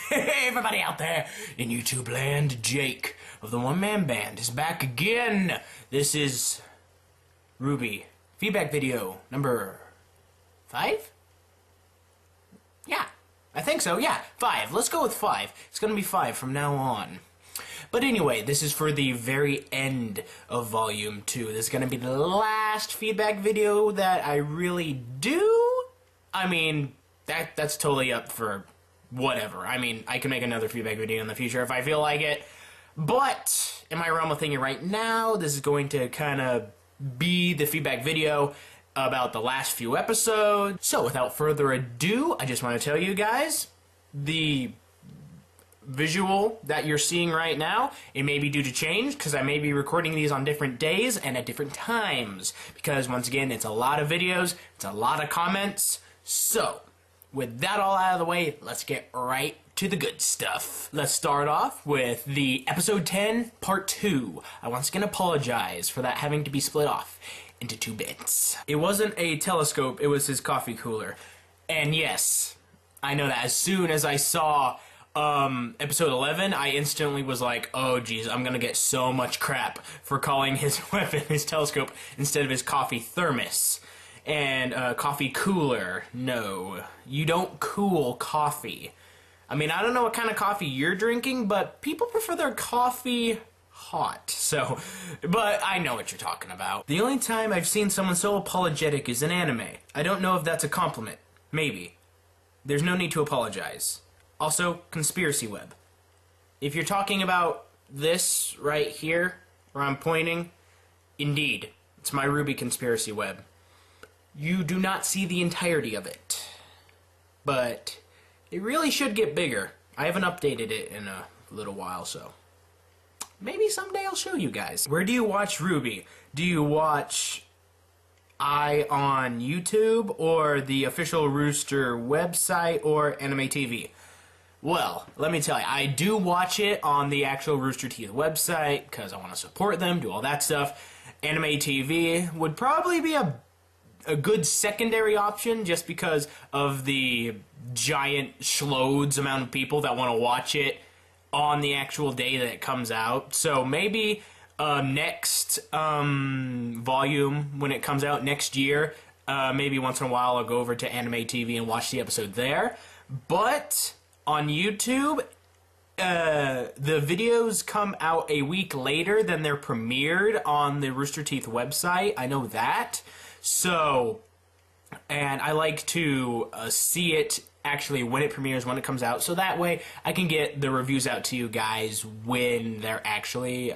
Hey everybody out there in YouTube land, Jake of the OneManBand is back again. This is RWBY feedback video number 5? Yeah, I think so, yeah, 5. Let's go with 5. It's gonna be 5 from now on. But anyway, this is for the very end of Volume 2. This is gonna be the last feedback video that I really do. I mean, that's totally up for whatever. I mean, I can make another feedback video in the future if I feel like it. But in my realm of thinking right now, this is going to kind of be the feedback video about the last few episodes. So without further ado, I just want to tell you guys, the visual that you're seeing right now, it may be due to change because I may be recording these on different days and at different times. Because once again, it's a lot of videos, it's a lot of comments. So with that all out of the way, let's get right to the good stuff. Let's start off with the episode 10, part 2. I once again apologize for that having to be split off into 2 bits. It wasn't a telescope, it was his coffee cooler. And yes, I know that as soon as I saw episode 11, I instantly was like, oh geez, I'm gonna get so much crap for calling his weapon his telescope instead of his coffee thermos. And coffee cooler. No, you don't cool coffee. I mean, I don't know what kind of coffee you're drinking, but people prefer their coffee hot. So, but I know what you're talking about. The only time I've seen someone so apologetic is in anime. I don't know if that's a compliment. Maybe. There's no need to apologize. Also, conspiracy web. If you're talking about this right here, where I'm pointing, indeed, it's my RWBY conspiracy web. You do not see the entirety of it, but it really should get bigger. I haven't updated it in a little while, so maybe someday I'll show you guys. Where do you watch RWBY? Do you watch on YouTube, or the official Rooster website, or Anime TV? Well, let me tell you, I do watch it on the actual Rooster Teeth website, because I want to support them, do all that stuff. Anime TV would probably be a good secondary option just because of the giant schloads amount of people that want to watch it on the actual day that it comes out. So maybe next volume, when it comes out next year, maybe once in a while I'll go over to Anime TV and watch the episode there. But on YouTube, the videos come out a week later than they're premiered on the Rooster Teeth website. I know that. So, and I like to see it actually when it premieres, when it comes out, so that way I can get the reviews out to you guys when they're actually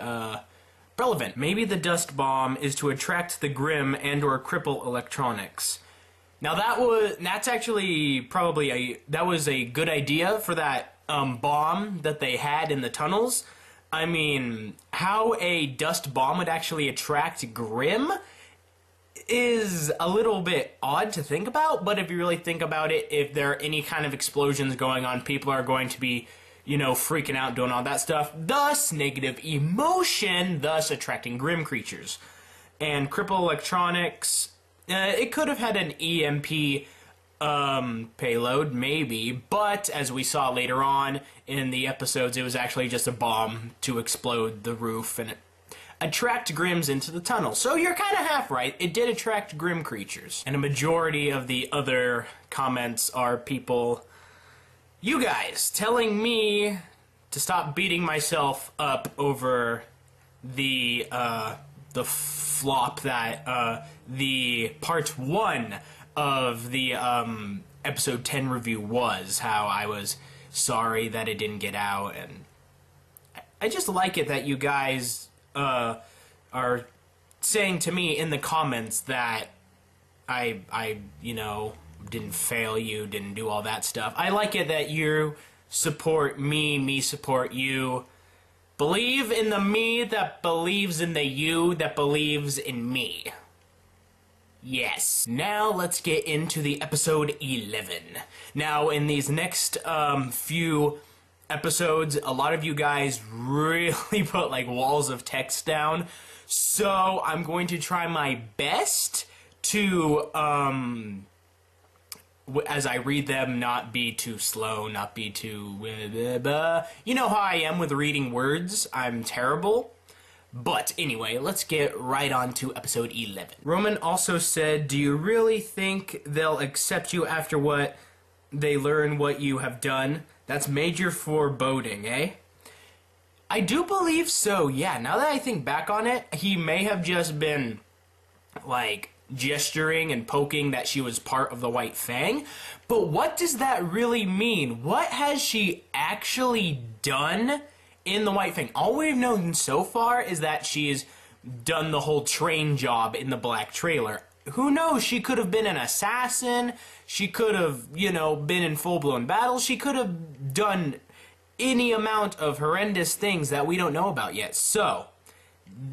relevant. Maybe the dust bomb is to attract the grim and or cripple electronics. Now that's actually probably that was a good idea for that bomb that they had in the tunnels. I mean, how a dust bomb would actually attract grim is a little bit odd to think about, but if you really think about it, if there are any kind of explosions going on, people are going to be, you know, freaking out, doing all that stuff, thus negative emotion, thus attracting grim creatures. And cripple electronics, it could have had an EMP payload, maybe, but as we saw later on in the episodes, it was actually just a bomb to explode the roof and attract grims into the tunnel. So you're kind of half right. It did attract grim creatures. And a majority of the other comments are people, you guys, telling me to stop beating myself up over the flop that the part 1 of the episode 10 review was. How I was sorry that it didn't get out, and I just like it that you guys are saying to me in the comments that I you know, didn't fail you, didn't do all that stuff. I like it that you support me support you. Believe in the me that believes in the you that believes in me. Yes. Now let's get into the episode 11. Now in these next few episodes, a lot of you guys really put like walls of text down, so I'm going to try my best to as I read them, not be too slow, not be too... You know how I am with reading words. I'm terrible. But anyway, let's get right on to episode 11. Roman also said, do you really think they'll accept you after what they learn what you have done? That's major foreboding, eh? I do believe so, yeah. Now that I think back on it, he may have just been, like, gesturing and poking that she was part of the White Fang. But what does that really mean? What has she actually done in the White Fang? All we've known so far is that she's done the whole train job in the Black Trailer. Who knows? She could have been an assassin. She could have, you know, been in full-blown battle. She could have done any amount of horrendous things that we don't know about yet. So,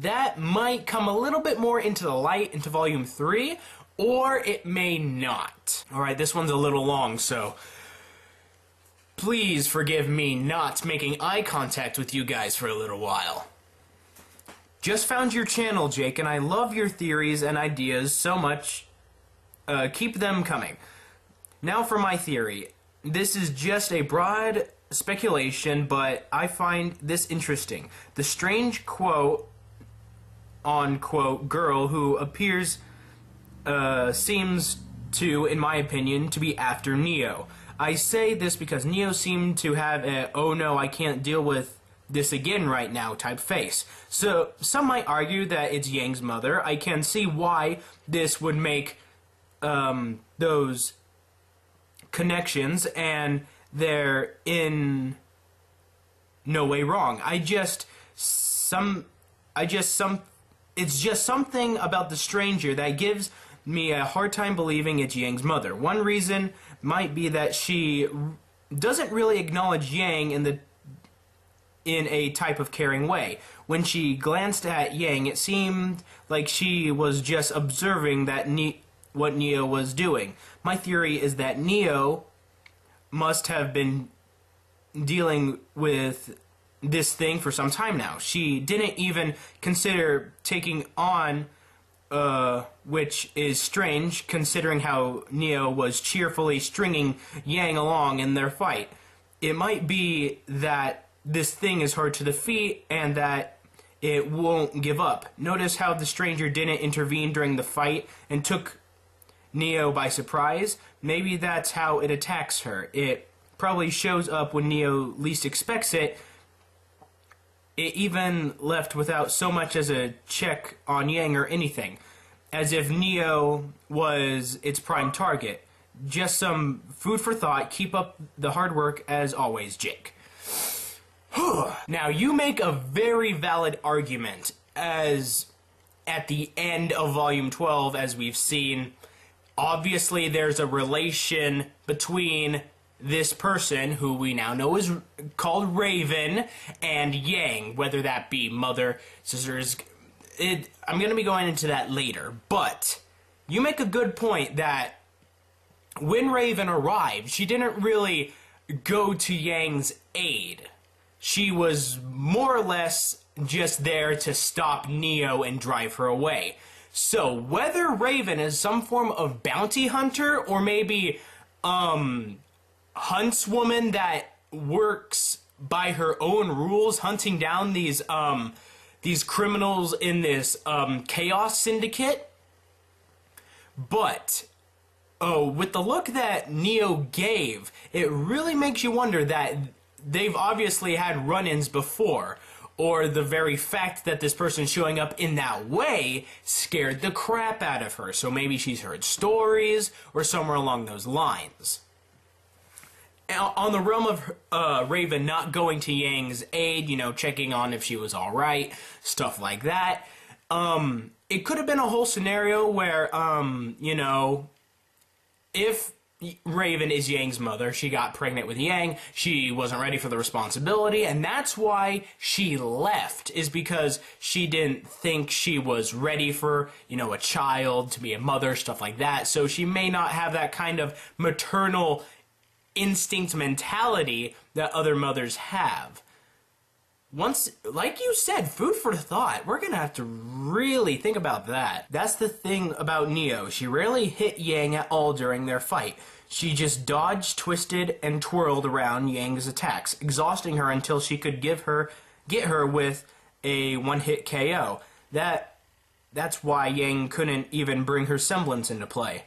that might come a little bit more into the light into Volume 3, or it may not. Alright, this one's a little long, so please forgive me not making eye contact with you guys for a little while. Just found your channel, Jake, and I love your theories and ideas so much. Keep them coming. Now for my theory. This is just a broad speculation, but I find this interesting. The strange quote-unquote girl who appears seems to, in my opinion, to be after Neo. I say this because Neo seemed to have a, oh no, I can't deal with this again right now type face. So, some might argue that it's Yang's mother. I can see why this would make those connections, and they're in no way wrong. It's just something about the stranger that gives me a hard time believing it's Yang's mother. One reason might be that she doesn't really acknowledge Yang in a type of caring way. When she glanced at Yang, it seemed like she was just observing that what Neo was doing. My theory is that Neo must have been dealing with this thing for some time now. She didn't even consider taking on, which is strange considering how Neo was cheerfully stringing Yang along in their fight. It might be that this thing is hard to defeat and that it won't give up. Notice how the stranger didn't intervene during the fight and took Neo by surprise. Maybe that's how it attacks her. It probably shows up when Neo least expects it. It even left without so much as a check on Yang or anything, as if Neo was its prime target. Just some food for thought. Keep up the hard work as always, Jake. Now, you make a very valid argument, as at the end of Volume 12, as we've seen, obviously there's a relation between this person, who we now know is called Raven, and Yang, whether that be mother, sisters. I'm going to be going into that later, but you make a good point that when Raven arrived, she didn't really go to Yang's aid. She was more or less just there to stop Neo and drive her away. So, whether Raven is some form of bounty hunter, or maybe, huntswoman that works by her own rules, hunting down these criminals in this, chaos syndicate. But, with the look that Neo gave, it really makes you wonder that they've obviously had run-ins before, or the very fact that this person showing up in that way scared the crap out of her. So maybe she's heard stories, or somewhere along those lines. On the realm of Raven not going to Yang's aid, you know, checking on if she was alright, stuff like that, it could have been a whole scenario where, you know, if Raven is Yang's mother, she got pregnant with Yang, she wasn't ready for the responsibility, and that's why she left, is because she didn't think she was ready for, you know, a child, to be a mother, stuff like that. So she may not have that kind of maternal instinct mentality that other mothers have. Once, like you said, food for thought. We're gonna have to really think about that. That's the thing about Neo. She rarely hit Yang at all during their fight. She just dodged, twisted, and twirled around Yang's attacks, exhausting her until she could get her with a one-hit KO. That's why Yang couldn't even bring her semblance into play.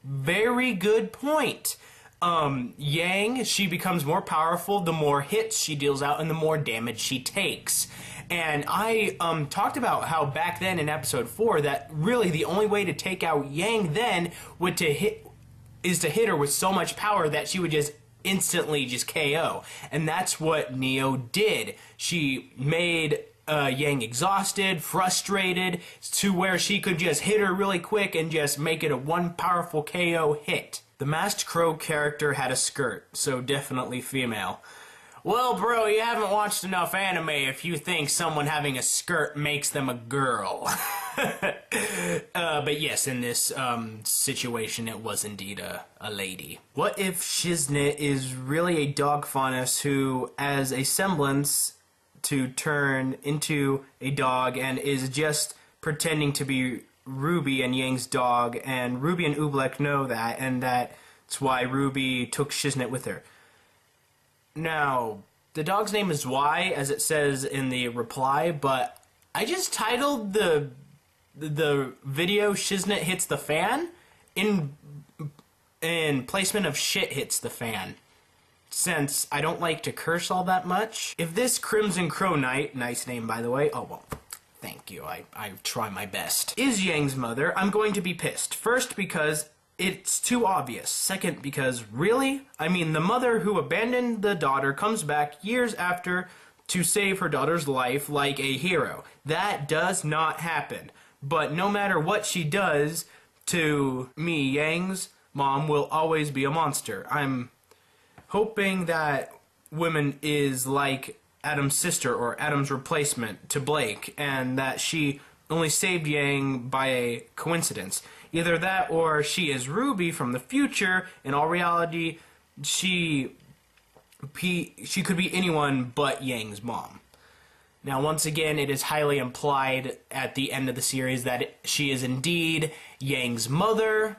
Very good point. Yang, she becomes more powerful the more hits she deals out and the more damage she takes. And I talked about how back then in episode 4 that really the only way to take out Yang then is to hit her with so much power that she would just instantly just KO. And that's what Neo did. She made Yang exhausted, frustrated, to where she could just hit her really quick and just make it a one powerful KO hit. The Masked Crow character had a skirt, so definitely female. Well, bro, you haven't watched enough anime if you think someone having a skirt makes them a girl. But yes, in this situation, it was indeed a lady. What if Shiznit is really a dog faunus who, as a semblance to turn into a dog, and is just pretending to be RWBY and Yang's dog, and RWBY and Oobleck know that, and that's why RWBY took Shiznit with her. Now, the dog's name is Y, as it says in the reply, but I just titled the video Shiznit Hits the Fan in placement of Shit Hits the Fan, since I don't like to curse all that much. If this Crimson Crow Knight, nice name by the way, oh well, thank you, I try my best, is Yang's mother, I'm going to be pissed. First, because it's too obvious. Second, because really? I mean, the mother who abandoned the daughter comes back years after to save her daughter's life like a hero. That does not happen. But no matter what she does to me, Yang's mom will always be a monster. I'm hoping that woman is like Adam's sister or Adam's replacement to Blake, and that she only saved Yang by a coincidence. Either that or she is RWBY from the future. In all reality, she could be anyone but Yang's mom. Now, once again, it is highly implied at the end of the series that she is indeed Yang's mother.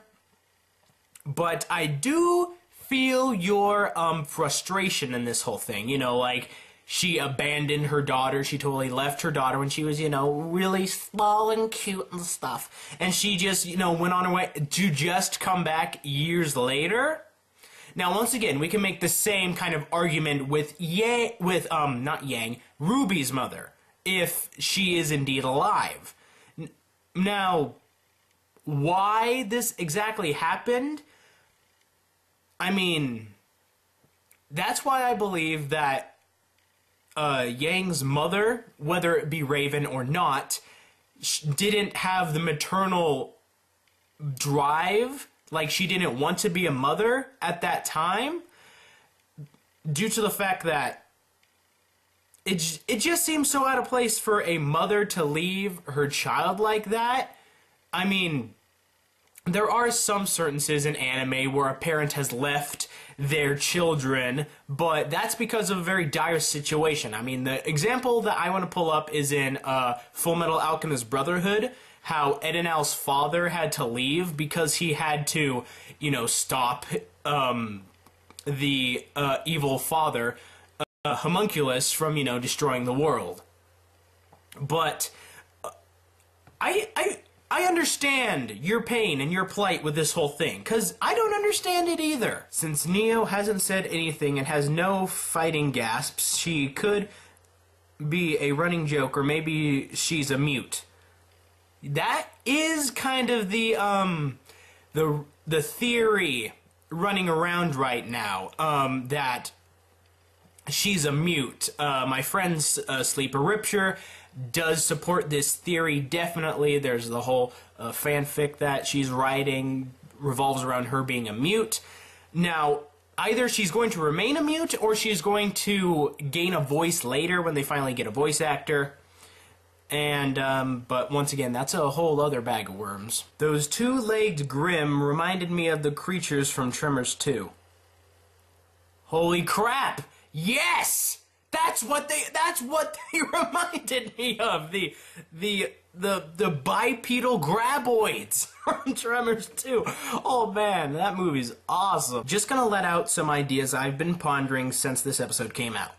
But I do feel your frustration in this whole thing. You know, like, she abandoned her daughter. She totally left her daughter when she was, you know, really small and cute and stuff. And she just, you know, went on her way to just come back years later. Now, once again, we can make the same kind of argument with not Yang, RWBY's mother, if she is indeed alive. Now, why this exactly happened? I mean, that's why I believe that Yang's mother, whether it be Raven or not, didn't have the maternal drive. Like, she didn't want to be a mother at that time, due to the fact that it just seems so out of place for a mother to leave her child like that. I mean, there are some instances in anime where a parent has left their children, but that's because of a very dire situation. I mean, the example that I want to pull up is in Full Metal Alchemist Brotherhood, how Edenal's father had to leave because he had to, you know, stop the evil father, Homunculus, from, you know, destroying the world. But I understand your pain and your plight with this whole thing, because I don't understand it either. Since Neo hasn't said anything and has no fighting gasps, she could be a running joke, or maybe she's a mute. That is kind of the theory running around right now, that she's a mute. My friend Sleeper Ripture does support this theory, definitely. There's the whole fanfic that she's writing revolves around her being a mute. Now, either she's going to remain a mute, or she's going to gain a voice later when they finally get a voice actor. And, but once again, that's a whole other bag of worms. Those two-legged Grimm reminded me of the creatures from Tremors 2. Holy crap! Yes! That's what they reminded me of. The the bipedal graboids from Tremors 2. Oh man, that movie's awesome. Just gonna let out some ideas I've been pondering since this episode came out.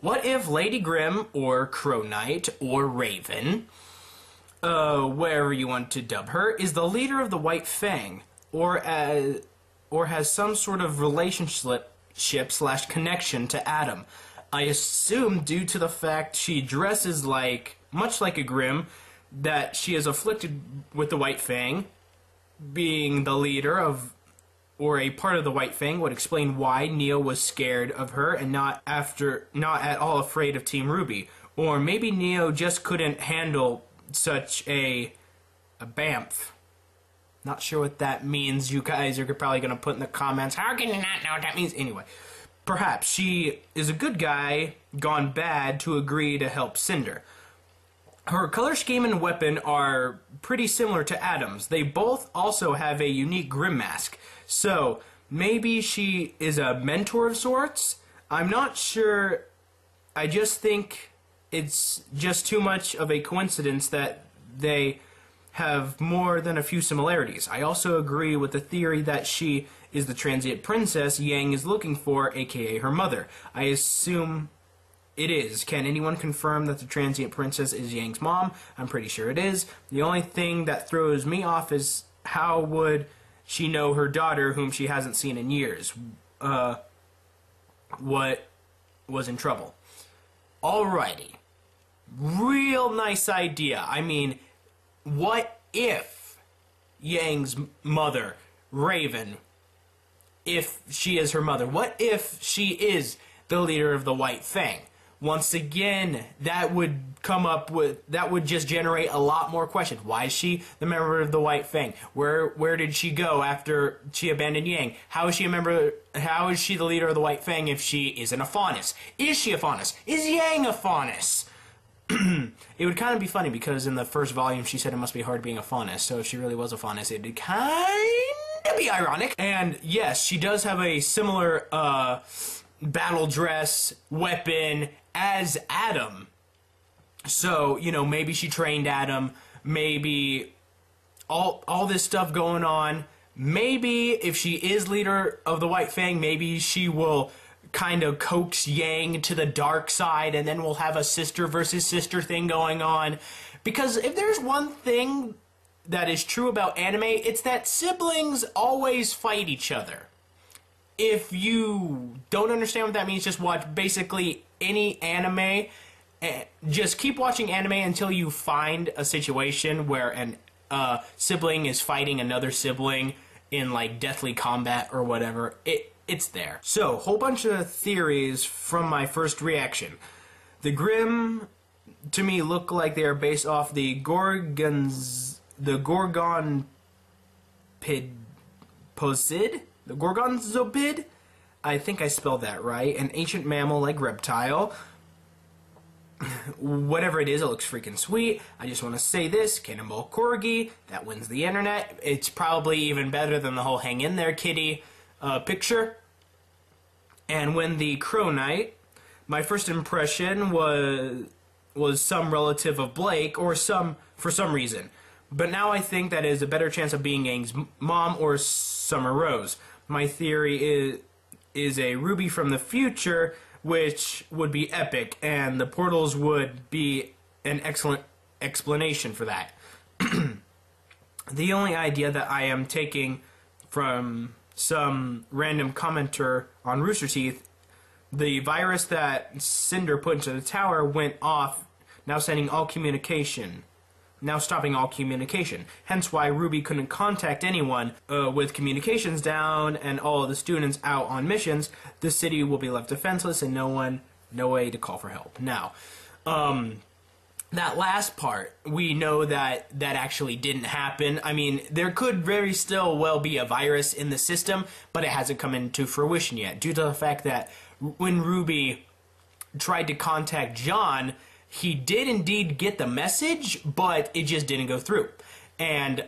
What if Lady Grimm, or Crow Knight, or Raven, wherever you want to dub her, is the leader of the White Fang, or has some sort of relationship / connection to Adam? I assume, due to the fact she dresses much like a Grimm, that she is afflicted with the White Fang. Being the leader of, or a part of the White Fang, would explain why Neo was scared of her and not at all afraid of Team RWBY. Or maybe Neo just couldn't handle such a BAMF. Not sure what that means. You guys are probably going to put in the comments, how can you not know what that means? Anyway, perhaps she is a good guy gone bad to agree to help Cinder. Her color scheme and weapon are pretty similar to Adam's. They both also have a unique Grimm mask. So, maybe she is a mentor of sorts? I'm not sure. I just think it's just too much of a coincidence that they have more than a few similarities. I also agree with the theory that she is the transient princess Yang is looking for, aka her mother. I assume it is. Can anyone confirm that the transient princess is Yang's mom? I'm pretty sure it is. The only thing that throws me off is how would she know her daughter, whom she hasn't seen in years, what was in trouble? Alrighty. Real nice idea. I mean, what if Yang's mother, Raven, if she is her mother, what if she is the leader of the White Fang? Once again, that would just generate a lot more questions. Why is she the member of the White Fang? Where did she go after she abandoned Yang? How is she a member? How is she the leader of the White Fang if she isn't a Faunus? Is she a Faunus? Is Yang a Faunus? It would kind of be funny because in the first volume she said it must be hard being a Faunus. So if she really was a Faunus, it'd kind of be ironic. And yes, she does have a similar battle dress, weapon as Adam. So, you know, maybe she trained Adam, maybe all this stuff going on. Maybe if she is leader of the White Fang, maybe she will kind of coax Yang to the dark side, and then we'll have a sister versus sister thing going on. Because if there's one thing that is true about anime, it's that siblings always fight each other. If you don't understand what that means, just watch basically any anime. Just keep watching anime until you find a situation where an sibling is fighting another sibling in like deathly combat or whatever. It's there. So, whole bunch of theories from my first reaction. The Grimm, to me, look like they are based off the Gorgonpid Posid? The Gorgonzopid? I think I spelled that right. An ancient mammal like reptile. Whatever it is, it looks freaking sweet. I just want to say this, Cannonball Corgi, that wins the internet. It's probably even better than the whole hang in there kitty picture. And when the Crow Knight, my first impression was some relative of Blake, or for some reason. But now I think that is a better chance of being Yang's mom or Summer Rose. My theory is a RWBY from the future, which would be epic, and the portals would be an excellent explanation for that. The only idea that I am taking from some random commenter on Rooster Teeth, the virus that Cinder put into the tower went off, now stopping all communication. Hence why RWBY couldn't contact anyone. With communications down and all of the students out on missions, the city will be left defenseless and no way to call for help. Now, that last part, we know that actually didn't happen. I mean, there could very still well be a virus in the system, but it hasn't come into fruition yet, due to the fact that when RWBY tried to contact John, he did indeed get the message, but it just didn't go through. And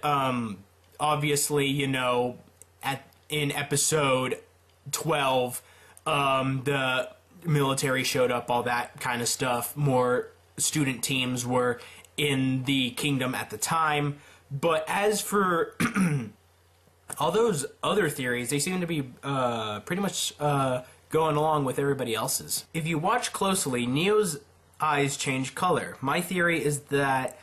obviously, you know, in episode 12, the military showed up, all that kind of stuff. More student teams were in the kingdom at the time. But as for all those other theories, they seem to be pretty much going along with everybody else's. If you watch closely, Neo's eyes change color. My theory is that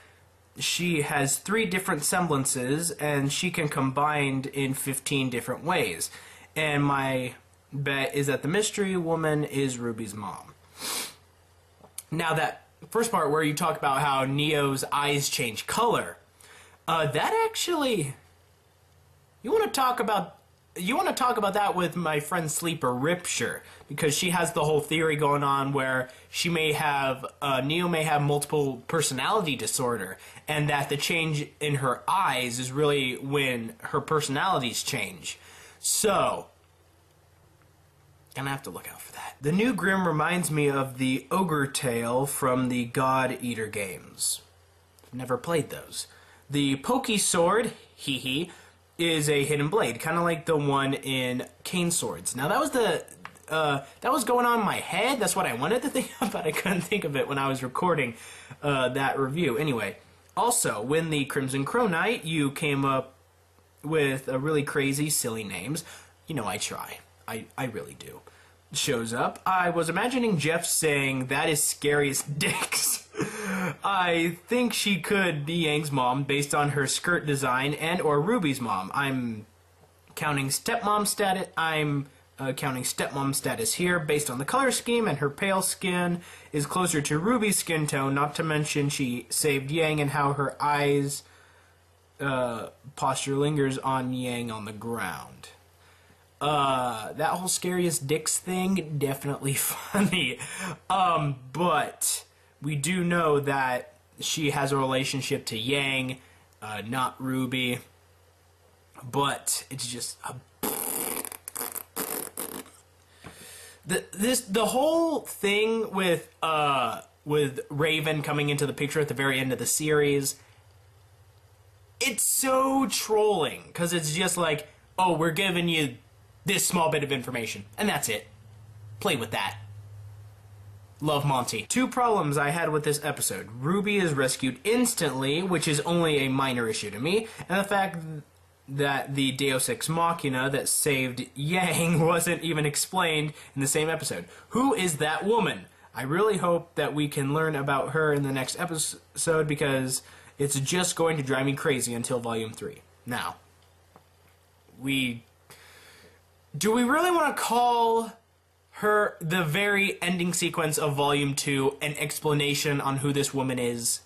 she has 3 different semblances, and she can combine in 15 different ways. And my bet is that the mystery woman is Ruby's mom. Now, that first part where you talk about how Neo's eyes change color, that actually, you want to talk about that with my friend Sleeper Ripture, because she has the whole theory going on where she may have, Neo may have multiple personality disorder, and that the change in her eyes is really when her personalities change. So, gonna have to look out for that. The new Grimm reminds me of the Ogre Tale from the God Eater games. Never played those. The Pokey Sword, hee, is a hidden blade, kind of like the one in Cane Swords. Now that was going on in my head. That's what I wanted to think of, but I couldn't think of it when I was recording that review. Anyway, also, when the Crimson Crow Knight, you came up with a really crazy, silly names. You know, I try. I really do. Shows up. I was imagining Jeff saying, "That is scariest dicks." I think she could be Yang's mom based on her skirt design and or Ruby's mom. I'm counting stepmom status here based on the color scheme, and her pale skin is closer to Ruby's skin tone, not to mention she saved Yang and how her eyes posture lingers on Yang on the ground. That whole scariest dicks thing, definitely funny. But we do know that she has a relationship to Yang, not Ruby. But it's just the whole thing with Raven coming into the picture at the very end of the series. It's so trolling, because it's just like, oh, we're giving you this small bit of information, and that's it. Play with that. Love, Monty. 2 problems I had with this episode. Ruby is rescued instantly, which is only a minor issue to me, and the fact that the Deus Ex Machina that saved Yang wasn't even explained in the same episode. Who is that woman? I really hope that we can learn about her in the next episode, because it's just going to drive me crazy until Volume 3. Now, do we really want to call her the very ending sequence of Volume 2 an explanation on who this woman is?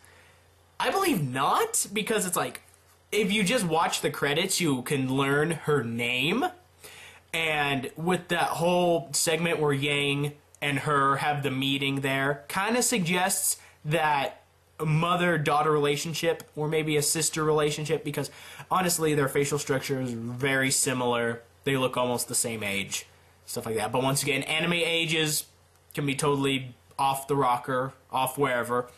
I believe not, because it's like, if you just watch the credits, you can learn her name. And with that whole segment where Yang and her have the meeting there, kind of suggests that a mother-daughter relationship, or maybe a sister relationship, because honestly, their facial structure is very similar. They look almost the same age, stuff like that. But once again, anime ages can be totally off the rocker, off wherever.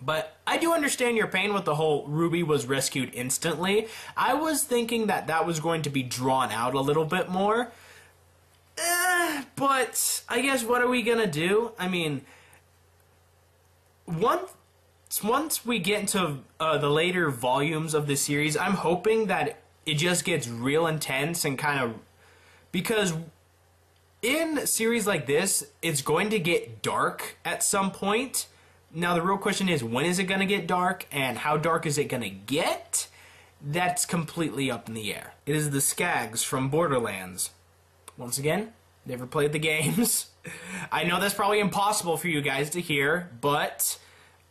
But I do understand your pain with the whole Ruby was rescued instantly. I was thinking that that was going to be drawn out a little bit more. But I guess what are we gonna do? I mean, once we get into the later volumes of the series, I'm hoping that it just gets real intense and kind of, because in a series like this, it's going to get dark at some point. Now the real question is, when is it going to get dark, and how dark is it going to get? That's completely up in the air. It is the Skags from Borderlands. Once again, never played the games. I know that's probably impossible for you guys to hear, but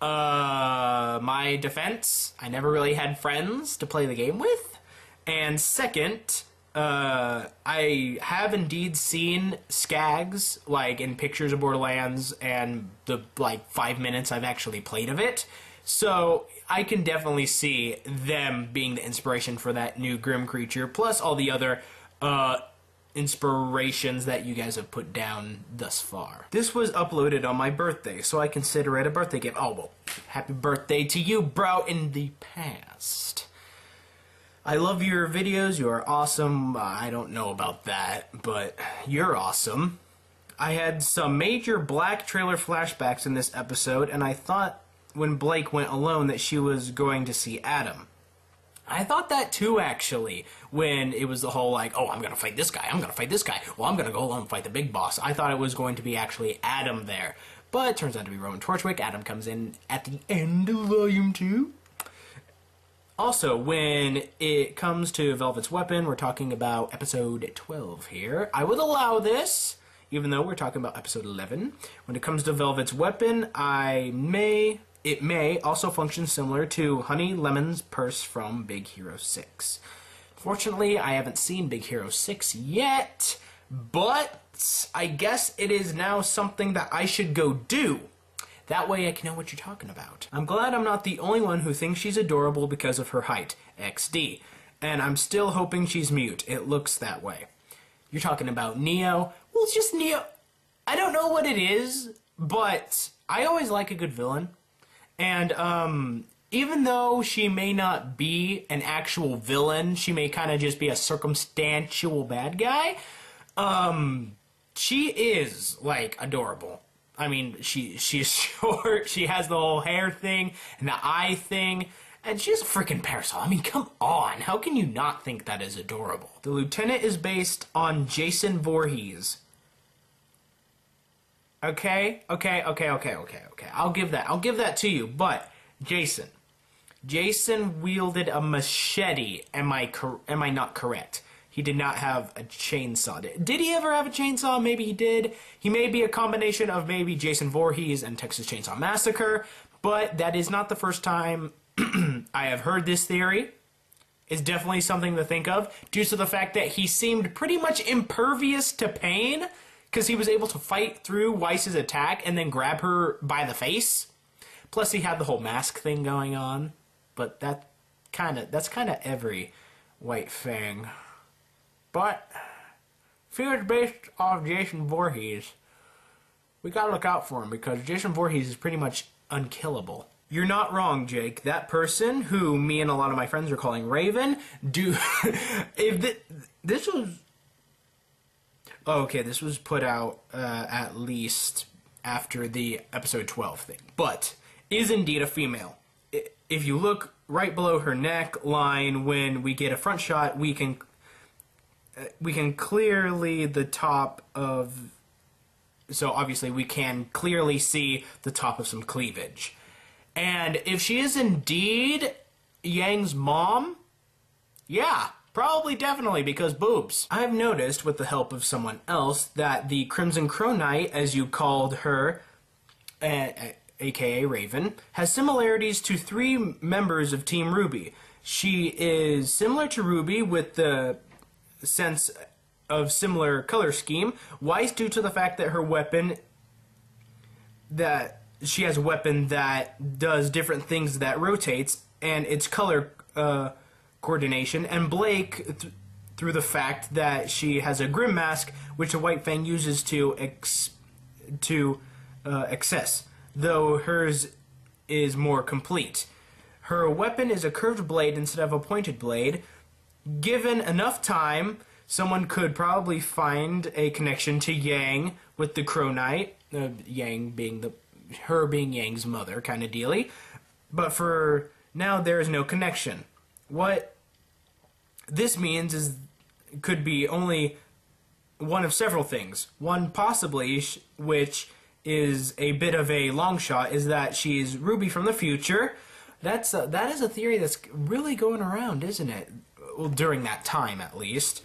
my defense, I never really had friends to play the game with. And second, I have indeed seen Skags, like, in pictures of Borderlands and the, 5 minutes I've actually played of it. So I can definitely see them being the inspiration for that new Grim creature, plus all the other inspirations that you guys have put down thus far. This was uploaded on my birthday, so I consider it a birthday gift. Oh, well, happy birthday to you, bro, in the past. I love your videos. You are awesome. I don't know about that, but you're awesome. I had some major black trailer flashbacks in this episode, and I thought when Blake went alone that she was going to see Adam. I thought that too, actually, when it was the whole, like, oh, I'm going to fight this guy, I'm going to fight this guy, well, I'm going to go alone and fight the big boss. I thought it was going to be actually Adam there. But it turns out to be Roman Torchwick. Adam comes in at the end of Volume 2. Also, when it comes to Velvet's weapon, we're talking about episode 12 here. I would allow this, even though we're talking about episode 11. When it comes to Velvet's weapon, it may also function similar to Honey Lemon's purse from Big Hero 6. Fortunately, I haven't seen Big Hero 6 yet, but I guess it is now something that I should go do. That way I can know what you're talking about. I'm glad I'm not the only one who thinks she's adorable because of her height, XD. And I'm still hoping she's mute. It looks that way. You're talking about Neo. Well, it's just Neo. I don't know what it is, but I always like a good villain. And even though she may not be an actual villain, she may kind of just be a circumstantial bad guy, she is, like, adorable. I mean, she's short, she has the whole hair thing, and the eye thing, and she's a freaking parasol. I mean, come on, how can you not think that is adorable? The Lieutenant is based on Jason Voorhees. Okay. I'll give that to you, but Jason wielded a machete, am I not correct? He did not have a chainsaw. Did he ever have a chainsaw? Maybe he did. He may be a combination of maybe Jason Voorhees and Texas Chainsaw Massacre, but that is not the first time I have heard this theory. It's definitely something to think of, due to the fact that he seemed pretty much impervious to pain, because he was able to fight through Weiss's attack and then grab her by the face. Plus he had the whole mask thing going on, but that's kind of every White Fang. But if he was based off Jason Voorhees, we gotta look out for him, because Jason Voorhees is pretty much unkillable. You're not wrong, Jake. That person, who me and a lot of my friends are calling Raven, this was... Okay, this was put out at least after the episode 12 thing, but is indeed a female. If you look right below her neckline, when we get a front shot, we can clearly the top of... So obviously we can clearly see the top of some cleavage. And if she is indeed Yang's mom, yeah, probably definitely, because boobs. I've noticed, with the help of someone else, that the Crimson Crow Knight, as you called her, aka Raven, has similarities to 3 members of Team RWBY. She is similar to Ruby with the sense of similar color scheme. Weiss, due to the fact that her weapon, that she has a weapon that does different things that rotates, and its color coordination, and Blake through the fact that she has a Grim Mask, which a White Fang uses to access, though hers is more complete. Her weapon is a curved blade instead of a pointed blade. Given enough time, someone could probably find a connection to Yang with the Crow Knight, Yang being her being Yang's mother, kind of dealy. But for now, there is no connection. What this means is, could be only one of several things. One possibly, which is a bit of a long shot, is that she's Ruby from the future. That is a theory that's really going around, isn't it? Well, during that time, at least.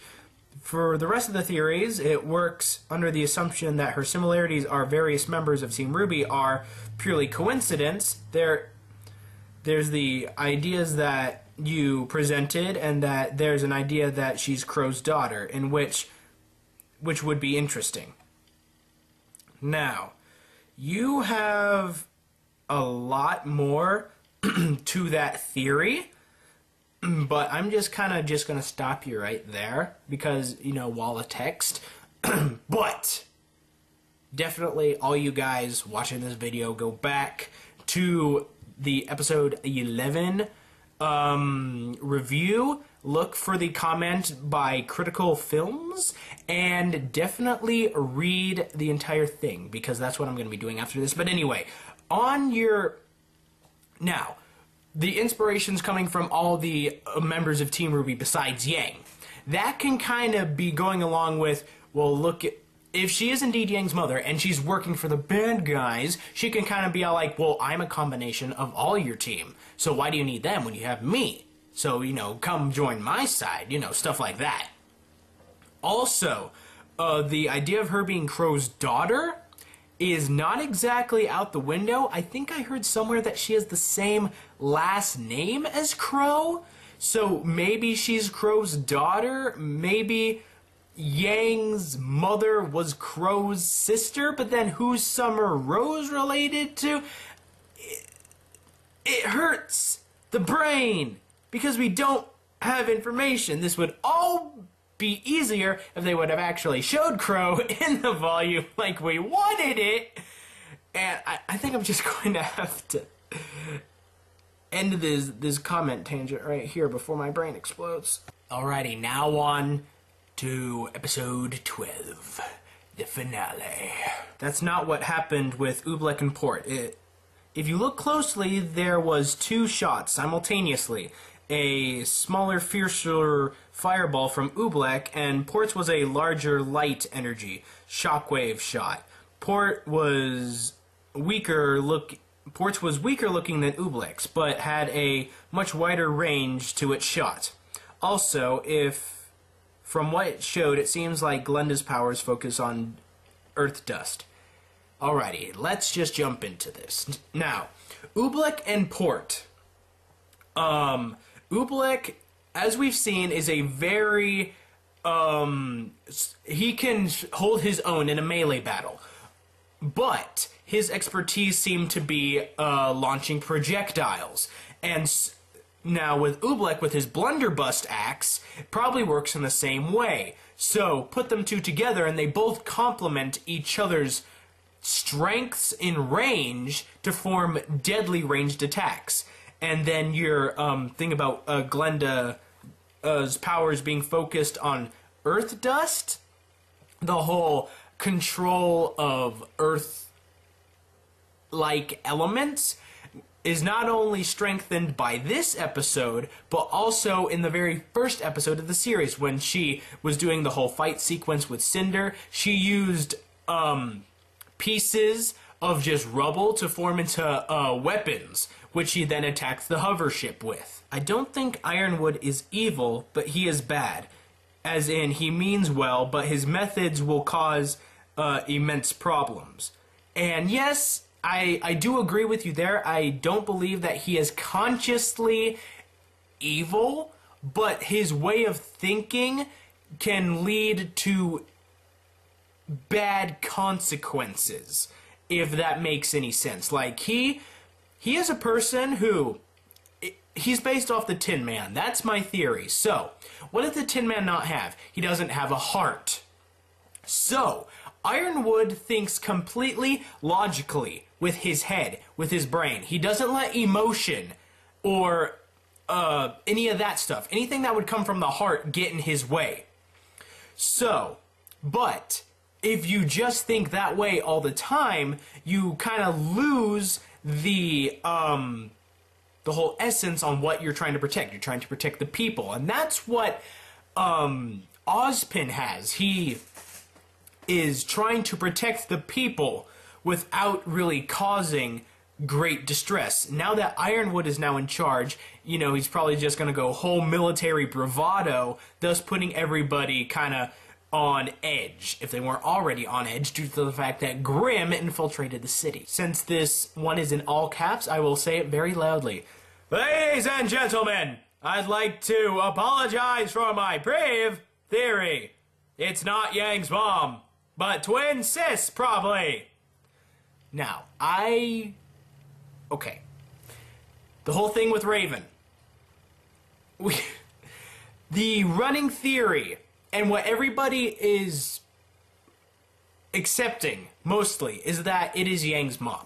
For the rest of the theories, it works under the assumption that her similarities are various members of Team RWBY are purely coincidence. There's the ideas that you presented, and that there's an idea that she's Crow's daughter, in which would be interesting. Now, you have a lot more to that theory, but I'm just kind of going to stop you right there, because, you know, wall of text. But definitely all you guys watching this video, go back to the episode 11 review, look for the comment by Critical Films, and definitely read the entire thing, because that's what I'm going to be doing after this. But anyway, on your Now, the inspiration's coming from all the members of Team RWBY besides Yang. That can kind of be going along with, well, look, if she is indeed Yang's mother and she's working for the bad guys, she can kind of be all like, well, I'm a combination of all your team, so why do you need them when you have me? So, you know, come join my side, you know, stuff like that. Also, the idea of her being Crow's daughter is not exactly out the window. I think I heard somewhere that she has the same last name as Crow, so maybe she's Crow's daughter, maybe Yang's mother was Crow's sister, but then who's Summer Rose related to? It hurts the brain because we don't have information. This would all be easier if they would have actually showed Crow in the volume like we wanted it. And I think I'm just going to have to end this comment tangent right here before my brain explodes. Alrighty, now on to episode 12, the finale. That's not what happened with Oobleck and Port. If you look closely, there was 2 shots simultaneously. A smaller, fiercer fireball from Oobleck, and Port's was a larger light energy shockwave shot. Port's was weaker looking than Oobleck's, but had a much wider range to its shot. Also, from what it showed, it seems like Glenda's powers focus on earth dust. Alrighty, let's just jump into this. Now, Oobleck and Port. Oobleck, as we've seen, is a very, he can hold his own in a melee battle. But his expertise seemed to be launching projectiles. And now with Oobleck, with his blunderbuss axe, it probably works in the same way. So put them two together and they both complement each other's strengths in range to form deadly ranged attacks. And then your thing about Glenda's powers being focused on earth dust, the whole control of earth-like elements, is not only strengthened by this episode, but also in the very first episode of the series when she was doing the whole fight sequence with Cinder. She used pieces of just rubble to form into weapons, which she then attacked the hover ship with. I don't think Ironwood is evil, but he is bad. As in, he means well, but his methods will cause immense problems. And yes, I do agree with you there. I don't believe that he is consciously evil, but his way of thinking can lead to bad consequences, if that makes any sense. Like, he is a person who, he's based off the Tin Man. That's my theory. So, what does the Tin Man not have? He doesn't have a heart. So, Ironwood thinks completely logically with his head, with his brain. He doesn't let emotion or any of that stuff, anything that would come from the heart, get in his way. So, but if you just think that way all the time, you kind of lose the whole essence on what you're trying to protect. You're trying to protect the people, and that's what Ozpin has. He is trying to protect the people without really causing great distress. Now that Ironwood is now in charge, you know, he's probably just going to go whole military bravado, thus putting everybody kind of on edge, if they weren't already on edge, due to the fact that Grimm infiltrated the city. Since this one is in all caps, I will say it very loudly. Ladies and gentlemen, I'd like to apologize for my brave theory. It's not Yang's mom, but twin sis, probably. Now, okay. The whole thing with Raven. The running theory, and what everybody is accepting, mostly, is that it is Yang's mom.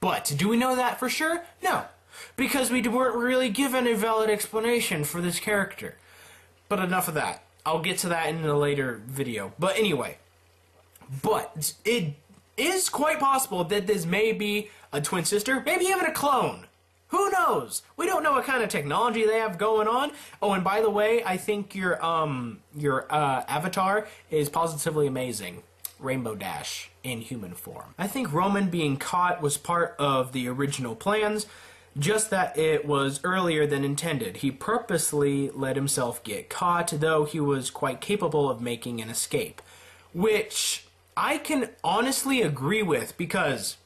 But, do we know that for sure? No. Because we weren't really given a valid explanation for this character. But enough of that. I'll get to that in a later video. But anyway. But, it is quite possible that this may be a twin sister, maybe even a clone. Who knows? We don't know what kind of technology they have going on. Oh, and by the way, I think your avatar is positively amazing. Rainbow Dash in human form. I think Roman being caught was part of the original plans, just that it was earlier than intended. He purposely let himself get caught, though he was quite capable of making an escape. Which I can honestly agree with, because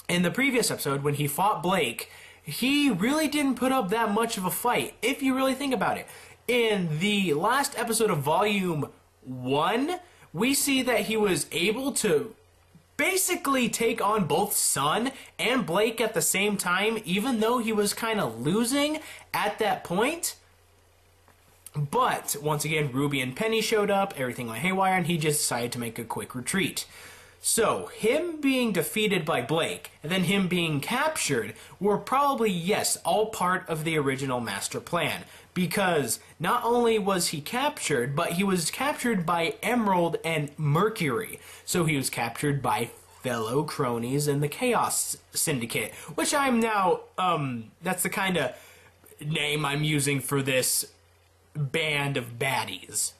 in the previous episode, when he fought Blake, he really didn't put up that much of a fight, if you really think about it. In the last episode of Volume 1, we see that he was able to basically take on both Sun and Blake at the same time, even though he was kind of losing at that point. But, once again, Ruby and Penny showed up, everything went haywire, and he just decided to make a quick retreat. So, him being defeated by Blake, and then him being captured, were probably, yes, all part of the original master plan. Because not only was he captured, but he was captured by Emerald and Mercury. So he was captured by fellow cronies in the Chaos Syndicate. Which I'm now, that's the kind of name I'm using for this band of baddies.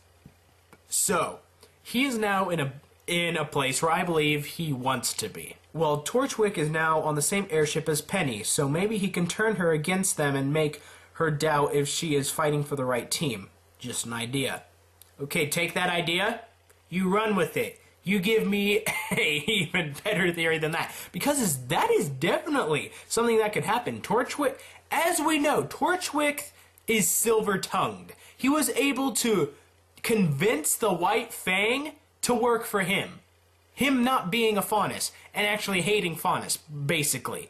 So, he is now in a place where I believe he wants to be. Well, Torchwick is now on the same airship as Penny, so maybe he can turn her against them and make her doubt if she is fighting for the right team. Just an idea. Okay, take that idea, you run with it. You give me a even better theory than that. Because that is definitely something that could happen. Torchwick, as we know, Torchwick is silver-tongued. He was able to convince the White Fang to work for him. Him not being a Faunus, and actually hating Faunus, basically.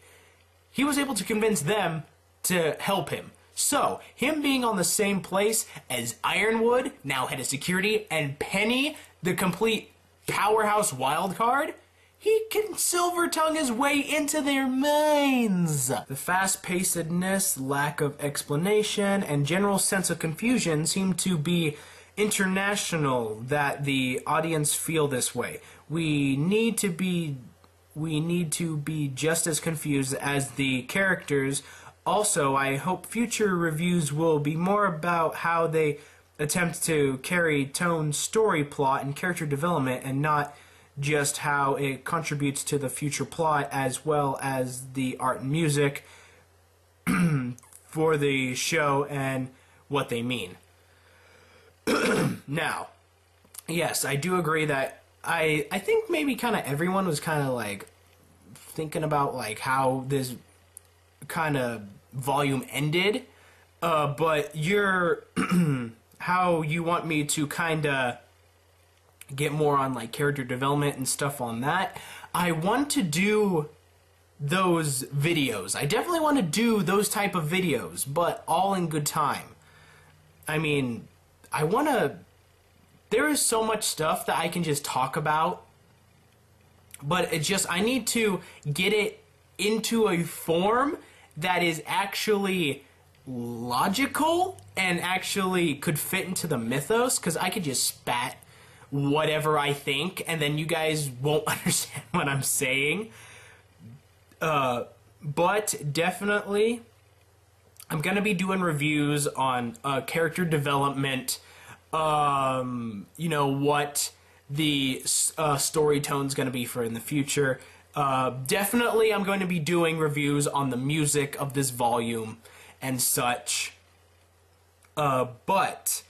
He was able to convince them to help him. So, him being on the same place as Ironwood, now head of security, and Penny, the complete powerhouse wildcard, he can silver-tongue his way into their minds. The fast-pacedness, lack of explanation, and general sense of confusion seem to be international, that the audience feel this way. We need to be just as confused as the characters. Also, I hope future reviews will be more about how they attempt to carry Tone's story plot and character development, and not just how it contributes to the future plot, as well as the art and music for the show and what they mean. Now, yes, I do agree that I think maybe kind of everyone was kind of like thinking about like how this kind of volume ended, but you're how you want me to kind of get more on like character development and stuff on that. I want to do those videos. I definitely want to do those type of videos, but all in good time. I mean, I want to... There is so much stuff that I can just talk about, but it just... I need to get it into a form that is actually logical and actually could fit into the mythos, because I could just spat whatever I think, and then you guys won't understand what I'm saying. But definitely, I'm going to be doing reviews on character development, you know, what the story tone's going to be for in the future. Definitely, I'm going to be doing reviews on the music of this volume and such. But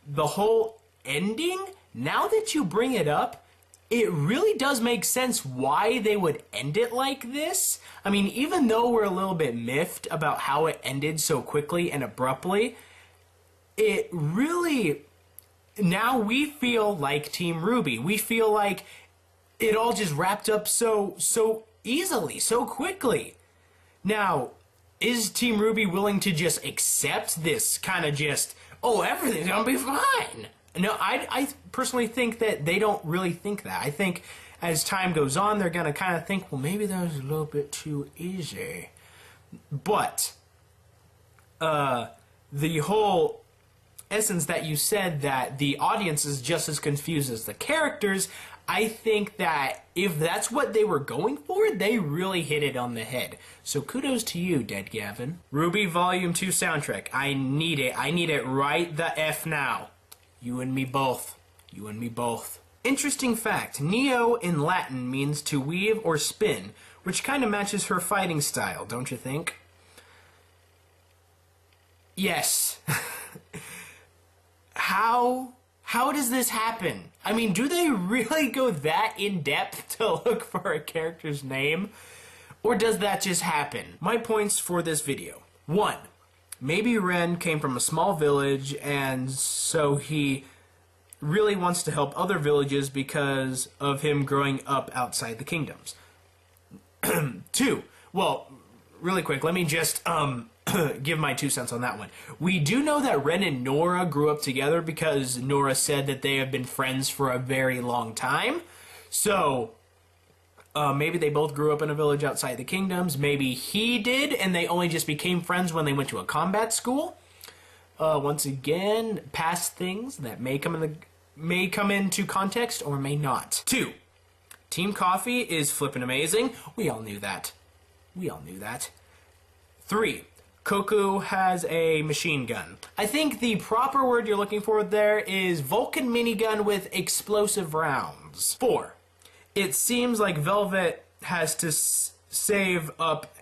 the whole ending, now that you bring it up, it really does make sense why they would end it like this. I mean, even though we're a little bit miffed about how it ended so quickly and abruptly, it really... Now we feel like Team RWBY. We feel like it all just wrapped up so easily, so quickly. Now, is Team RWBY willing to just accept this kind of just, oh, everything's gonna be fine? No, I personally think that they don't really think that. I think as time goes on, they're going to kind of think, well, maybe that was a little bit too easy. But the whole essence that you said that the audience is just as confused as the characters, I think that if that's what they were going for, they really hit it on the head. So kudos to you, Dead Gavin. RWBY Volume 2 soundtrack. I need it. I need it right the F now. You and me both. You and me both. Interesting fact. Neo in Latin means to weave or spin, which kind of matches her fighting style, don't you think? Yes. How does this happen? I mean, do they really go that in-depth to look for a character's name? Or does that just happen? My points for this video. 1. Maybe Ren came from a small village, and so he really wants to help other villages because of him growing up outside the kingdoms. 2. Well, really quick, let me just give my 2 cents on that one. We do know that Ren and Nora grew up together because Nora said that they have been friends for a very long time. So, maybe they both grew up in a village outside the kingdoms. Maybe he did, and they only just became friends when they went to a combat school. Once again, past things that may come into context or may not. 2. Team Coffee is flippin' amazing. We all knew that. We all knew that. 3. Koku has a machine gun. I think the proper word you're looking for there is Vulcan minigun with explosive rounds. 4. It seems like Velvet has to save up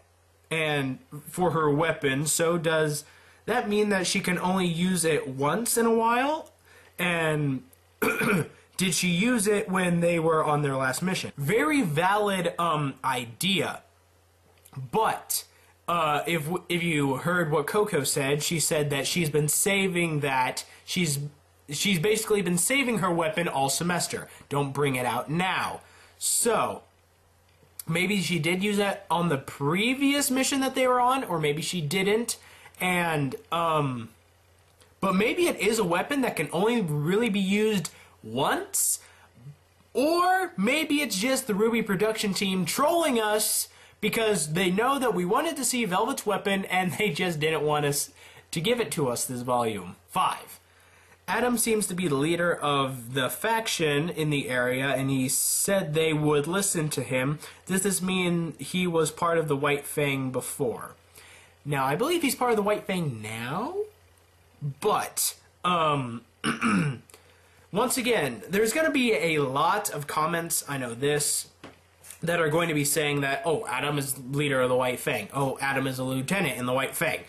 for her weapon, so does that mean that she can only use it once in a while? And did she use it when they were on their last mission? Very valid idea. But if you heard what Coco said, she said that she's been saving that. She's basically been saving her weapon all semester. Don't bring it out now. So maybe she did use it on the previous mission that they were on, or maybe she didn't. And but maybe it is a weapon that can only really be used once, or maybe it's just the RWBY production team trolling us because they know that we wanted to see Velvet's weapon and they just didn't want us to give it to us this volume. 5. Adam seems to be the leader of the faction in the area, and he said they would listen to him. Does this mean he was part of the White Fang before? Now, I believe he's part of the White Fang now, but once again, there's going to be a lot of comments, I know this, that are going to be saying that, oh, Adam is leader of the White Fang. Oh, Adam is a lieutenant in the White Fang.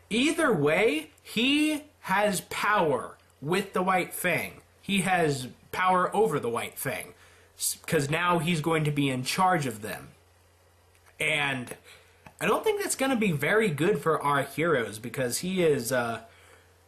Either way, he has power with the White Fang. He has power over the White Fang, because now he's going to be in charge of them. And I don't think that's going to be very good for our heroes, because he is,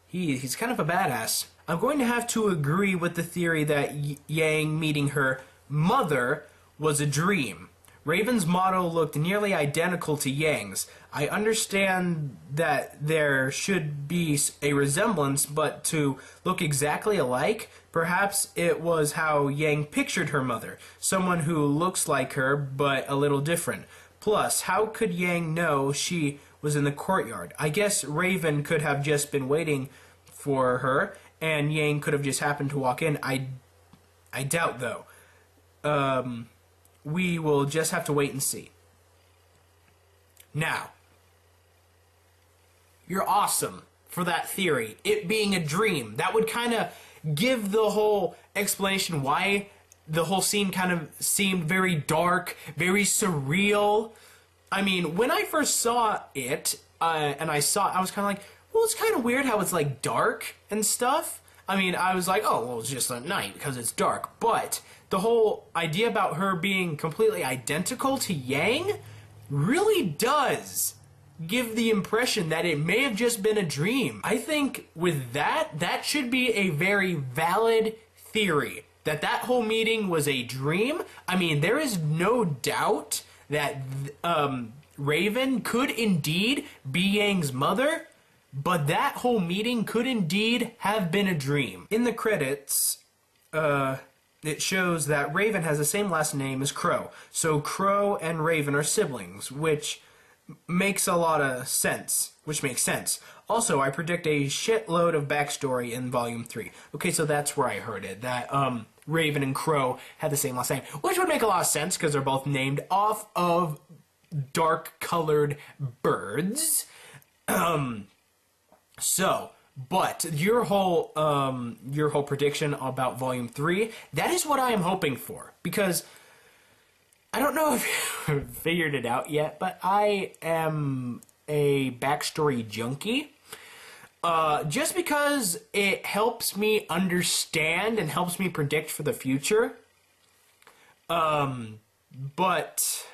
he's kind of a badass. I'm going to have to agree with the theory that Yang meeting her mother was a dream. Raven's motto looked nearly identical to Yang's. I understand that there should be a resemblance, but to look exactly alike, perhaps it was how Yang pictured her mother, someone who looks like her, but a little different. Plus, how could Yang know she was in the courtyard? I guess Raven could have just been waiting for her, and Yang could have just happened to walk in. I doubt, though. We will just have to wait and see. Now, you're awesome for that theory. It being a dream. That would kind of give the whole explanation why the whole scene kind of seemed very dark, very surreal. I mean, when I first saw it, and I was kind of like, well, it's kind of weird how it's like dark and stuff. I mean, I was like, oh, well, it's just at night because it's dark. But the whole idea about her being completely identical to Yang really does give the impression that it may have just been a dream. I think with that should be a very valid theory, that whole meeting was a dream. I mean, there is no doubt that Raven could indeed be Yang's mother, but that whole meeting could indeed have been a dream. In the credits, it shows that Raven has the same last name as Crow. So Crow and Raven are siblings, which makes a lot of sense. Also, I predict a shitload of backstory in Volume 3. Okay, so that's where I heard it. That Raven and Crow had the same last name, which would make a lot of sense because they're both named off of dark-colored birds. But your whole prediction about Volume 3, that is what I am hoping for, because I don't know if you've figured it out yet, but I am a backstory junkie. Just because it helps me understand and helps me predict for the future. But,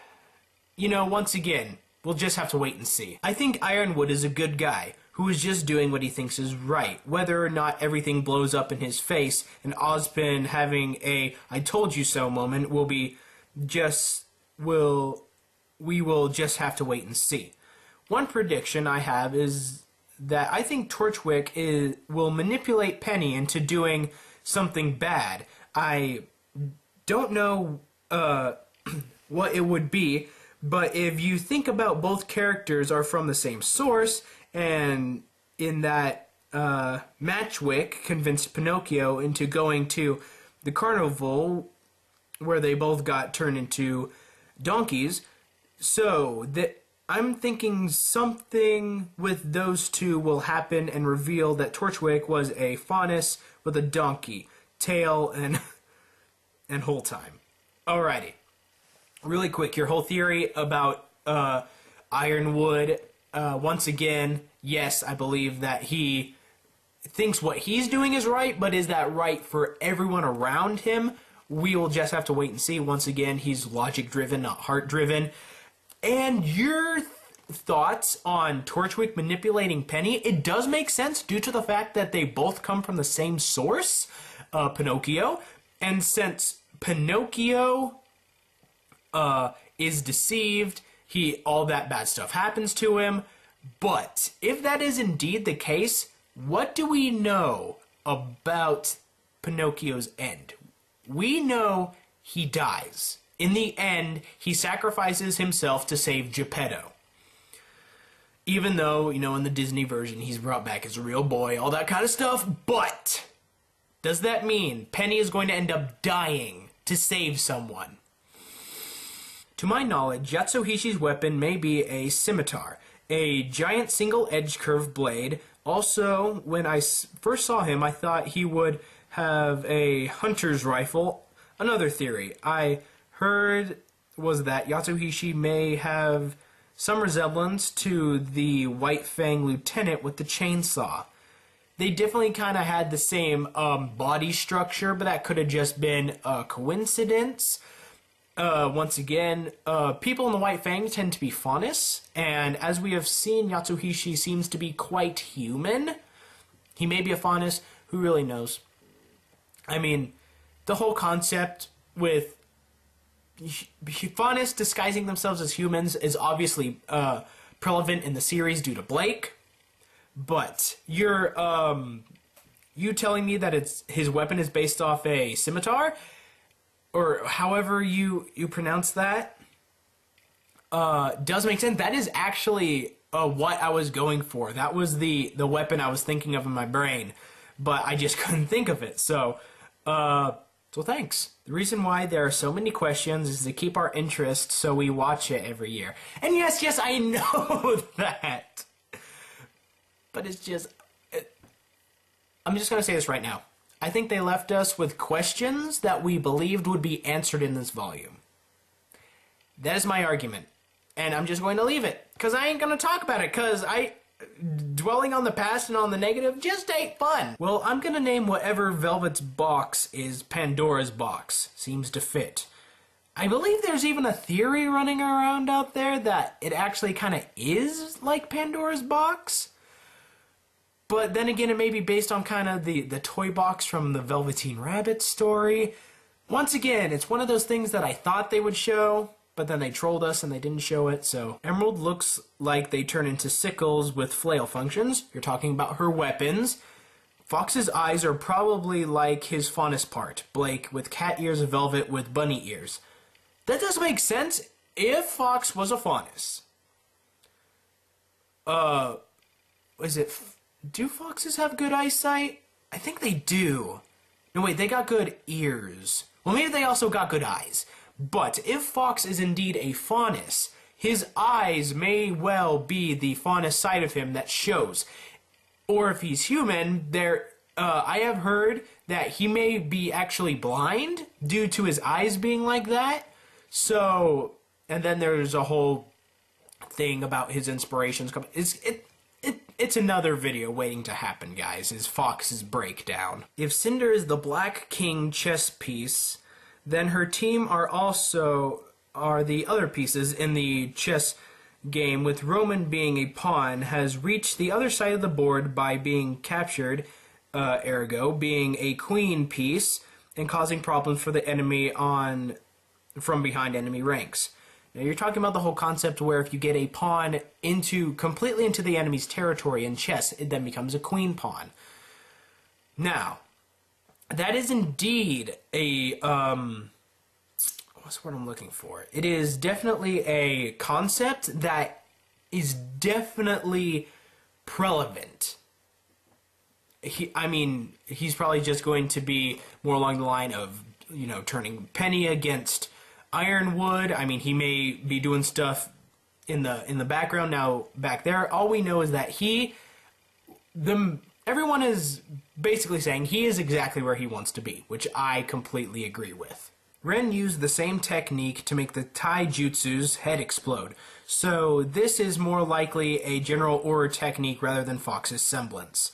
you know, once again, we'll just have to wait and see. I think Ironwood is a good guy who is just doing what he thinks is right. Whether or not everything blows up in his face and Ozpin having a "I told you so" moment we will just have to wait and see. One prediction I have is that I think Torchwick will manipulate Penny into doing something bad. I don't know what it would be, but if you think about both characters are from the same source, and in that Matchwick convinced Pinocchio into going to the carnival where they both got turned into donkeys, so that I'm thinking something with those two will happen and reveal that Torchwick was a faunus with a donkey tail and whole time. Alrighty. Really quick, your whole theory about Ironwood. Once again, yes, I believe that he thinks what he's doing is right, but is that right for everyone around him? We will just have to wait and see. Once again, he's logic-driven, not heart-driven. And your thoughts on Torchwick manipulating Penny, it does make sense due to the fact that they both come from the same source, Pinocchio. And since Pinocchio is deceived, all that bad stuff happens to him. But if that is indeed the case, what do we know about Pinocchio's end? We know he dies. In the end, he sacrifices himself to save Geppetto. Even though, you know, in the Disney version, he's brought back as a real boy, all that kind of stuff. But does that mean Penny is going to end up dying to save someone? To my knowledge, Yatsuhishi's weapon may be a scimitar, a giant single-edged curved blade. Also, when I first saw him, I thought he would have a hunter's rifle. Another theory I heard was that Yatsuhishi may have some resemblance to the White Fang lieutenant with the chainsaw. They definitely kind of had the same body structure, but that could have just been a coincidence. Once again, people in the White Fang tend to be faunus, and as we have seen, Yatsuhishi seems to be quite human. He may be a faunus, who really knows? I mean, the whole concept with faunus disguising themselves as humans is obviously prevalent in the series due to Blake, but you telling me that his weapon is based off a scimitar, or however you pronounce that, does make sense. That is actually what I was going for. That was the weapon I was thinking of in my brain, but I just couldn't think of it. So thanks. The reason why there are so many questions is to keep our interest, so we watch it every year. And yes, I know that. But it's just... I'm just going to say this right now. I think they left us with questions that we believed would be answered in this volume. That is my argument. And I'm just going to leave it. Because I ain't going to talk about it. Because dwelling on the past and on the negative just ain't fun. Well, I'm going to name whatever Velvet's box is Pandora's box. Seems to fit. I believe there's even a theory running around out there that it actually kind of is like Pandora's box. But then again, it may be based on kind of the toy box from the Velveteen Rabbit story. Once again, it's one of those things that I thought they would show, but then they trolled us and they didn't show it. So Emerald looks like they turn into sickles with flail functions. You're talking about her weapons. Fox's eyes are probably like his faunus part, Blake, with cat ears, Velvet with bunny ears. That does make sense if Fox was a faunus. Do foxes have good eyesight? I think they do. No, wait, they got good ears. Well, maybe they also got good eyes. But if Fox is indeed a faunus, his eyes may well be the faunus side of him that shows. Or if he's human, I have heard that he may be actually blind due to his eyes being like that. So, and then there's a whole thing about his inspirations. It's another video waiting to happen, guys, is Fox's breakdown. If Cinder is the Black King chess piece, then her team are the other pieces in the chess game, with Roman being a pawn, has reached the other side of the board by being captured, ergo being a queen piece, and causing problems for the enemy from behind enemy ranks. Now you're talking about the whole concept where if you get a pawn completely into the enemy's territory in chess, it then becomes a queen pawn. Now, that is indeed a, what's the word I'm looking for? It is definitely a concept that is definitely prevalent. He's probably just going to be more along the line of, turning penny against ironwood. He may be doing stuff in the background. Now, back there, all we know is that everyone is basically saying he is exactly where he wants to be, which I completely agree with. Ren used the same technique to make the taijutsu's head explode, so this is more likely a general aura technique rather than Fox's semblance.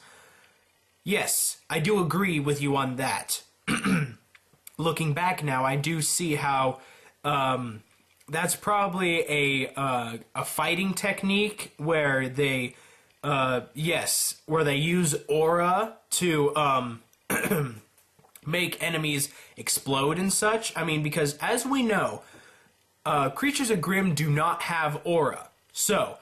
Yes, I do agree with you on that. Looking back now, I do see how that's probably a fighting technique where they use aura to make enemies explode and such. Because as we know, creatures of Grimm do not have aura. So,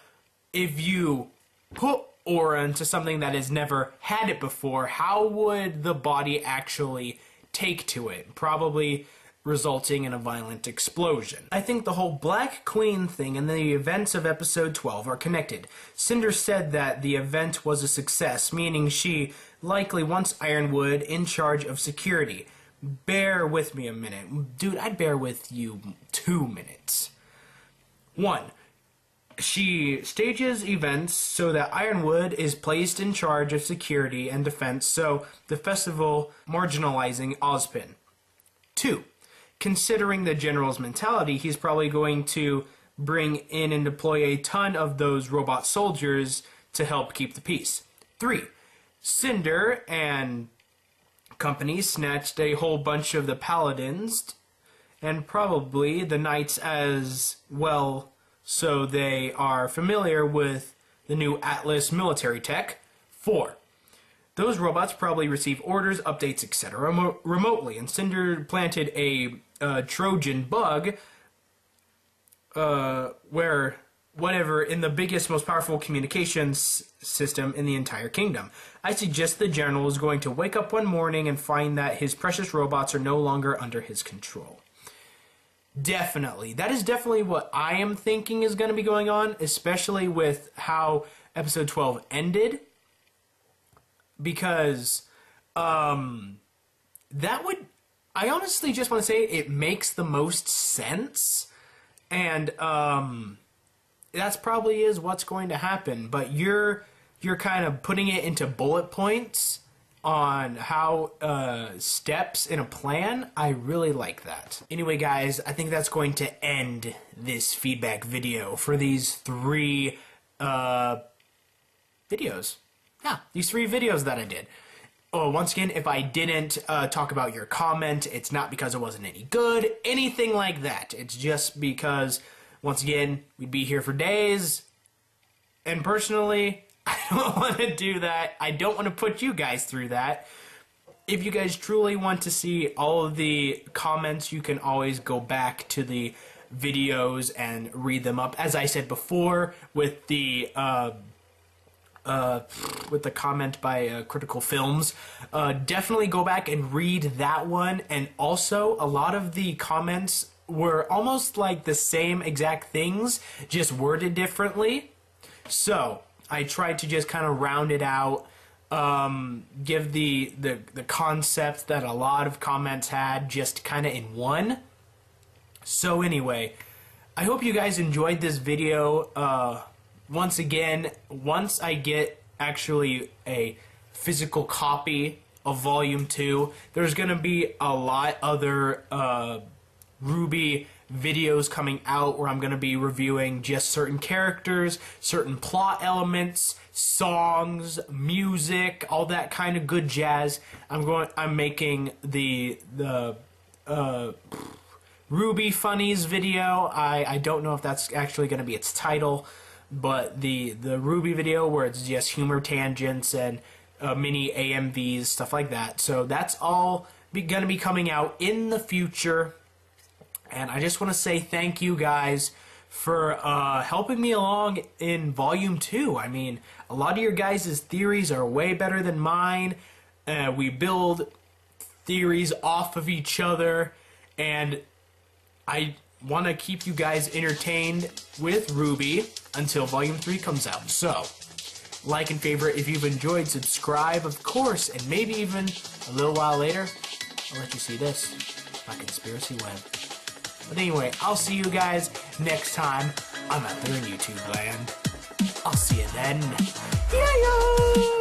if you put aura into something that has never had it before, how would the body actually take to it? Probably resulting in a violent explosion. I think the whole Black Queen thing and the events of episode 12 are connected. Cinder said that the event was a success, meaning she likely wants Ironwood in charge of security. Bear with me a minute. Dude, I'd bear with you 2 minutes. 1. She stages events so that Ironwood is placed in charge of security and defense, so the festival marginalizing Ozpin. 2. Considering the general's mentality, he's probably going to bring in and deploy a ton of those robot soldiers to help keep the peace. 3. Cinder and company snatched a whole bunch of the paladins and probably the knights as well, so they are familiar with the new Atlas military tech. 4. Those robots probably receive orders, updates, etc. remotely, and Cinder planted a Trojan bug in the biggest, most powerful communications system in the entire kingdom. I suggest the general is going to wake up one morning and find that his precious robots are no longer under his control. Definitely. That is definitely what I am thinking is going to be going on, especially with how episode 12 ended. Because, I honestly just want to say it makes the most sense. And, that's probably is what's going to happen. But you're kind of putting it into bullet points on how, steps in a plan. I really like that. Anyway, guys, I think that's going to end this feedback video for these 3, videos. Yeah, these 3 videos that I did. Oh, once again, if I didn't talk about your comment, it's not because it wasn't any good, anything like that. It's just because, once again, we'd be here for days. And personally, I don't want to do that. I don't want to put you guys through that. If you guys truly want to see all of the comments, you can always go back to the videos and read them up. As I said before, with the comment by Critical Films, definitely go back and read that one. And also, a lot of the comments were almost like the same exact things, just worded differently. So I tried to just kind of round it out give the concept that a lot of comments had just kind of in one. So anyway, I hope you guys enjoyed this video. Once again, once I get actually a physical copy of Volume 2, there's going to be a lot other RWBY videos coming out where I'm going to be reviewing just certain characters, certain plot elements, songs, music, all that kind of good jazz. I'm making the RWBY Funnies video. I don't know if that's actually going to be its title, but the RWBY video where it's just humor tangents and mini AMVs, stuff like that. So that's all going to be coming out in the future. And I just want to say thank you guys for helping me along in Volume 2. I mean, a lot of your guys' theories are way better than mine. We build theories off of each other, and I want to keep you guys entertained with RWBY until Volume 3 comes out. So, like and favorite if you've enjoyed, subscribe, of course, and maybe even a little while later, I'll let you see this, my conspiracy web. But anyway, I'll see you guys next time I'm out there in YouTube land. I'll see you then. Yeah.